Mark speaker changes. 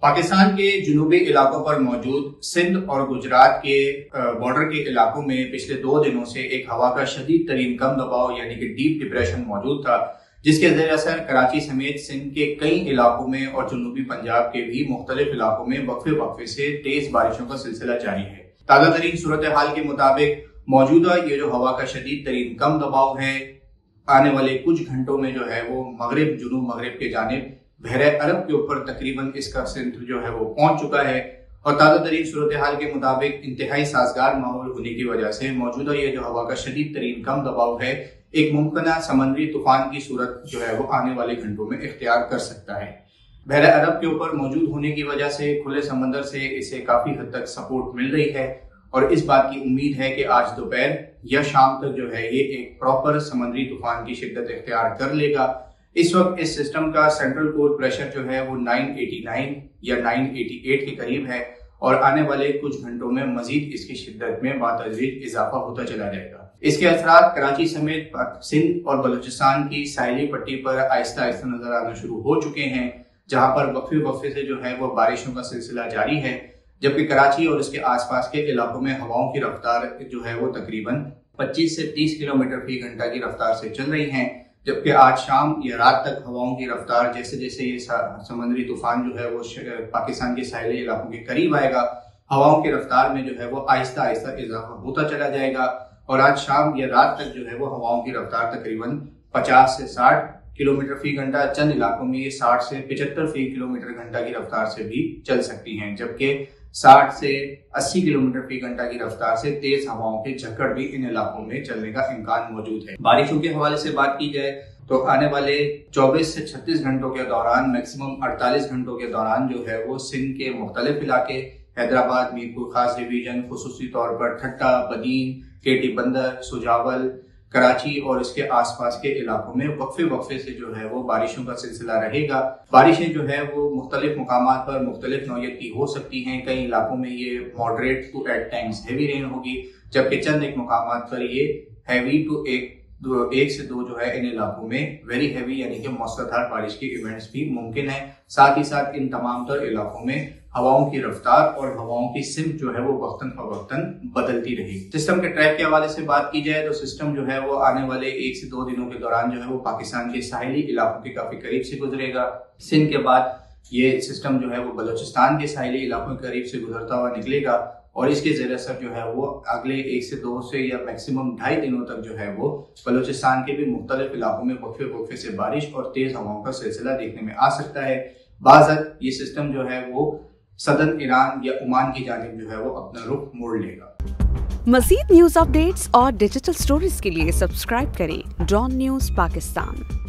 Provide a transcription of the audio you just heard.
Speaker 1: पाकिस्तान के जुनूबी इलाकों पर मौजूद सिंध और गुजरात के बॉर्डर के इलाकों में पिछले 2 दिनों से एक हवा का शदीद तरीन कम दबाव यानी कि डीप डिप्रेशन मौजूद था, जिसके ज़ेर असर कराची समेत सिंध के कई इलाकों में और जुनूबी पंजाब के भी मुख्तलिफ इलाकों में वक्फे से तेज बारिशों का सिलसिला जारी है। ताज़ा तरीन सूरत हाल के मुताबिक मौजूदा ये जो हवा का शदीद तरीन कम दबाव है, आने वाले कुछ घंटों में जो है वो मगरिब जुनूब मगरिब के जानिब बहरे अरब के ऊपर तकरीबन इसका सेंटर जो है वो पहुंच चुका है। और ताज़ा तरीन सूरत हाल के मुताबिक इंतहाई साजगार माहौल होने की वजह से मौजूदा ये जो हवा का शदीद तरीन कम दबाव है, एक मुमकिन समुद्री तूफान की सूरत जो है वो आने वाले घंटों में इख्तियार कर सकता है। बहरे अरब के ऊपर मौजूद होने की वजह से खुले समंदर से इसे काफी हद तक सपोर्ट मिल रही है और इस बात की उम्मीद है कि आज दोपहर या शाम तक जो है ये एक प्रॉपर समुद्री तूफान की शिद्दत इख्तियार कर लेगा। इस वक्त इस सिस्टम का सेंट्रल कोर प्रेशर जो है वो 989 या 988 के करीब है और आने वाले कुछ घंटों में मजीद इसकी शिद्दत में बातदरीज इजाफा होता चला जाएगा। इसके असरात कराची समेत सिंध और बलूचिस्तान की साहिली पट्टी पर आहिस्ता आहिस्ता नजर आना शुरू हो चुके हैं, जहां पर वक्फे से जो है वो बारिशों का सिलसिला जारी है, जबकि कराची और इसके आसपास के इलाकों में हवाओं की रफ्तार जो है वो तकरीबन 25 से 30 किलोमीटर फी घंटा की रफ्तार से चल रही हैं। जबकि आज शाम या रात तक हवाओं की रफ्तार जैसे जैसे ये समुद्री तूफान जो है वो पाकिस्तान के साहिली इलाकों के करीब आएगा, हवाओं की रफ्तार में जो है वो आहिस्ता आहिस्ता इजाफा होता चला जाएगा और आज शाम या रात तक जो है वो हवाओं की रफ्तार तकरीबन 50 से 60 किलोमीटर फी घंटा, चंद इलाकों में ये 60 से 75 फी किलोमीटर घंटा की रफ्तार से भी चल सकती हैं, जबकि 60 से 80 किलोमीटर फी घंटा की रफ्तार से तेज हवाओं के झक्कड़ भी इन इलाकों में चलने का इम्कान मौजूद है। बारिशों के हवाले से बात की जाए तो आने वाले 24 से 36 घंटों के दौरान मैक्सिमम 48 घंटों के दौरान जो है वो सिंध के मुख्तलिफ इलाके, हैदराबाद, मीरपुर खास डिवीजन, खुसूसी तौर पर ठट्टा, बदीन, केटी बंदर, सुजावल, कराची और इसके आसपास के इलाकों में वक्फे से जो है वो बारिशों का सिलसिला रहेगा। बारिशें जो है वो मुख्तलिफ मुकामात पर मुख्तलिफ नौयत की हो सकती हैं। कई इलाकों में ये moderate to at times heavy rain होगी, जबकि चंद एक मुकामात पर ये हैवी टू एक से दो जो है इन इलाकों में वेरी हैवी यानी कि मौसलाधार बारिश के इवेंट्स भी मुमकिन है। साथ ही साथ इन तमाम तर इलाकों में हवाओं की रफ्तार और हवाओं की सिमत जो है वो वक्तन फवक्तन बदलती रहेगी। सिस्टम के ट्रैक के हवाले से बात की जाए तो सिस्टम जो है वो आने वाले 1 से 2 दिनों के दौरान जो है वो पाकिस्तान के साहिली इलाकों के काफी करीब से गुजरेगा। सिंध के बाद ये सिस्टम जो है वो बलूचिस्तान के साहिली इलाकों के करीब से गुजरता हुआ निकलेगा और इसके ज़ेर असर जो है वो अगले 1 से 2 से या मैक्सिमम 2.5 दिनों तक जो है वो बलूचिस्तान के भी मुख्तलिफ इलाकों में वक्फे से बारिश और तेज हवाओं का सिलसिला देखने में आ सकता है। बाज़त ये सिस्टम जो है वो सदन ईरान या ओमान की जानिब जो है वो अपना रुख मोड़ लेगा।
Speaker 2: मज़ीद न्यूज़ अपडेट्स और डिजिटल स्टोरीज के लिए सब्सक्राइब करें डॉन न्यूज़ पाकिस्तान।